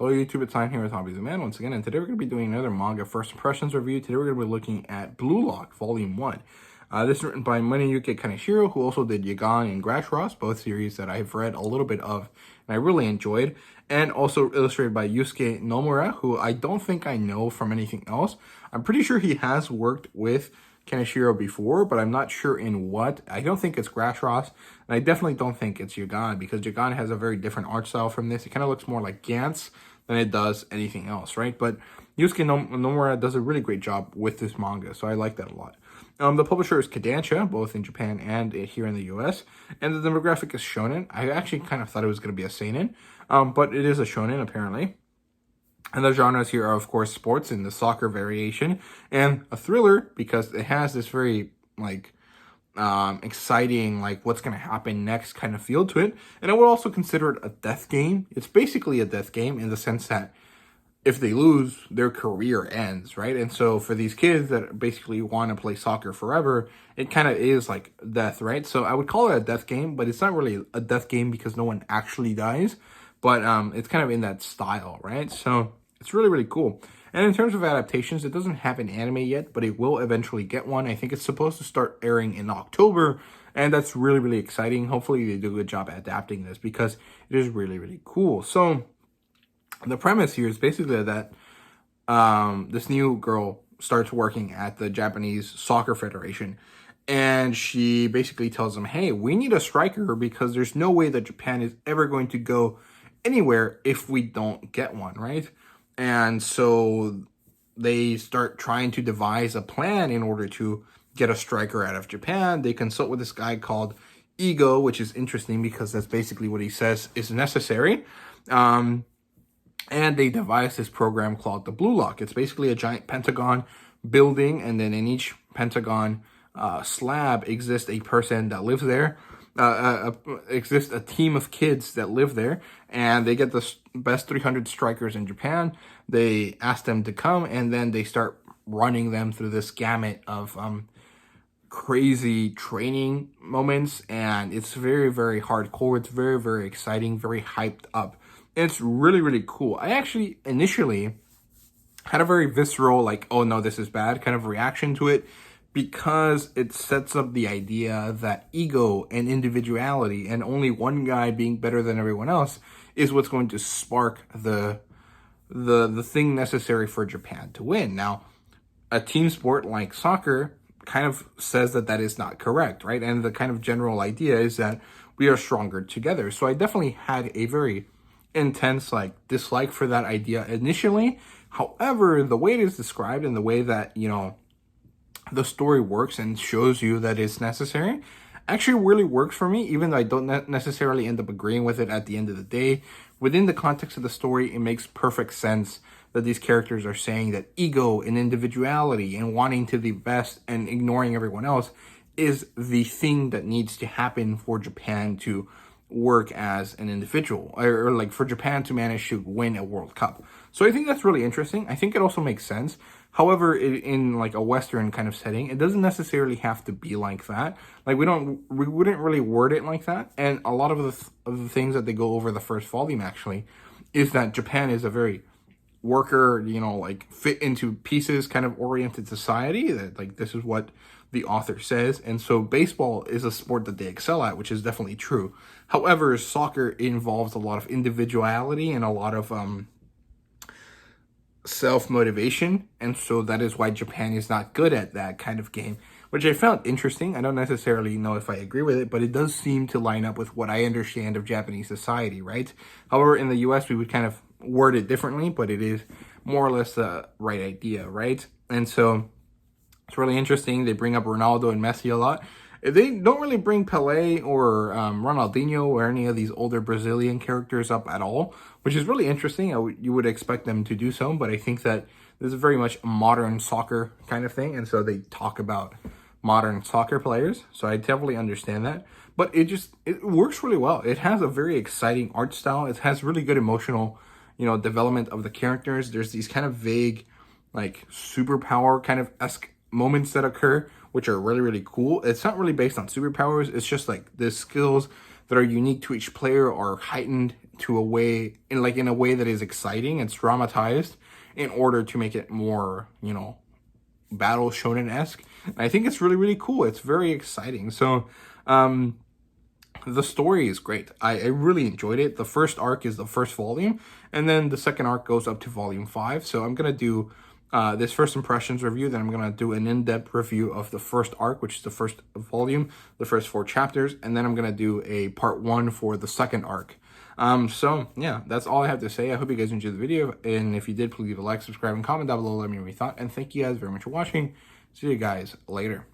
Hello YouTube, it's Time here with Hobbies of Man once again, and today we're going to be doing another manga first impressions review. Today we're going to be looking at Blue Lock Volume 1. This is written by Manayuki Kaneshiro, who also did Yagan and Grashross, both series that I've read a little bit of and I really enjoyed, and also illustrated by Yusuke Nomura, who I don't think I know from anything else. I'm pretty sure he has worked with Kaneshiro before, but I'm not sure in what. I don't think it's Grashross, and I definitely don't think it's Yagan, because Yagan has a very different art style from this. It kind of looks more like Gantz than it does anything else, right? But Yusuke Nomura does a really great job with this manga, so I like that a lot. The publisher is Kodansha, both in Japan and here in the US, and the demographic is shonen. I actually kind of thought it was going to be a seinen, but it is a shonen apparently. And the genres here are, of course, sports in the soccer variation, and a thriller because it has this very, exciting, what's going to happen next kind of feel to it. And I would also consider it a death game. It's basically a death game in the sense that if they lose, their career ends, right? And so for these kids that basically want to play soccer forever, it kind of is like death, right? So I would call it a death game, but it's not really a death game because no one actually dies. But it's kind of in that style, right? So it's really, really cool. And in terms of adaptations, it doesn't have an anime yet, but it will eventually get one. I think it's supposed to start airing in October, and that's really, really exciting. Hopefully they do a good job adapting this because it is really, really cool. So the premise here is basically that this new girl starts working at the Japanese Soccer Federation, and she basically tells them, hey, we need a striker because there's no way that Japan is ever going to go anywhere if we don't get one, right? And so they start trying to devise a plan in order to get a striker out of Japan. They consult with this guy called Ego, which is interesting because that's basically what he says is necessary. And they devise this program called the Blue Lock. It's basically a giant pentagon building, and then in each pentagon slab exists a person that lives there. Exists a team of kids that live there, and they get the best 300 strikers in Japan. They ask them to come, and then they start running them through this gamut of crazy training moments, and it's very, very hardcore. It's very, very exciting, very hyped up. It's really, really cool. I actually initially had a very visceral, oh no, this is bad kind of reaction to it, because it sets up the idea that ego and individuality and only one guy being better than everyone else is what's going to spark the thing necessary for Japan to win. Now, a team sport like soccer kind of says that that is not correct, right? And the kind of general idea is that we are stronger together. So I definitely had a very intense dislike for that idea initially. However, the way it is described and the way that, the story works and shows you that it's necessary actually really works for me, even though I don't necessarily end up agreeing with it at the end of the day. Within the context of the story, it makes perfect sense that these characters are saying that ego and individuality and wanting to be best and ignoring everyone else is the thing that needs to happen for Japan to work as an individual, or for Japan to manage to win a World Cup. So I think that's really interesting. I think it also makes sense. However, in a Western kind of setting, it doesn't necessarily have to be like that. We wouldn't really word it like that. And a lot of the things that they go over the first volume actually is that Japan is a very worker, fit into pieces kind of oriented society. That this is what the author says. And so baseball is a sport that they excel at, which is definitely true. However, soccer involves a lot of individuality and a lot of self-motivation, and so that is why Japan is not good at that kind of game, which I found interesting. I don't necessarily know if I agree with it, but it does seem to line up with what I understand of Japanese society, right? However, in the US, we would kind of word it differently, but it is more or less the right idea, right? And so it's really interesting. They bring up Ronaldo and Messi a lot. They don't really bring Pelé or Ronaldinho or any of these older Brazilian characters up at all, which is really interesting. You would expect them to do so, but I think that this is very much a modern soccer kind of thing, and so they talk about modern soccer players, so I definitely understand that. But it works really well. It has a very exciting art style. It has really good emotional, development of the characters. There's these kind of vague, superpower kind of esque moments that occur, which are really, really cool. It's not really based on superpowers. It's just the skills that are unique to each player are heightened to a way in a way that is exciting. It's dramatized in order to make it more, you know, battle shonen-esque. And I think it's really, really cool. It's very exciting. So the story is great. I really enjoyed it. The first arc is the first volume, and then the second arc goes up to volume 5. So I'm going to do this first impressions review, then I'm going to do an in-depth review of the first arc, which is the first volume, the first 4 chapters, and then I'm going to do a part 1 for the second arc. So yeah, that's all I have to say. I hope you guys enjoyed the video, and if you did, please leave a like, subscribe, and comment down below. Let me know what you thought, and thank you guys very much for watching. See you guys later.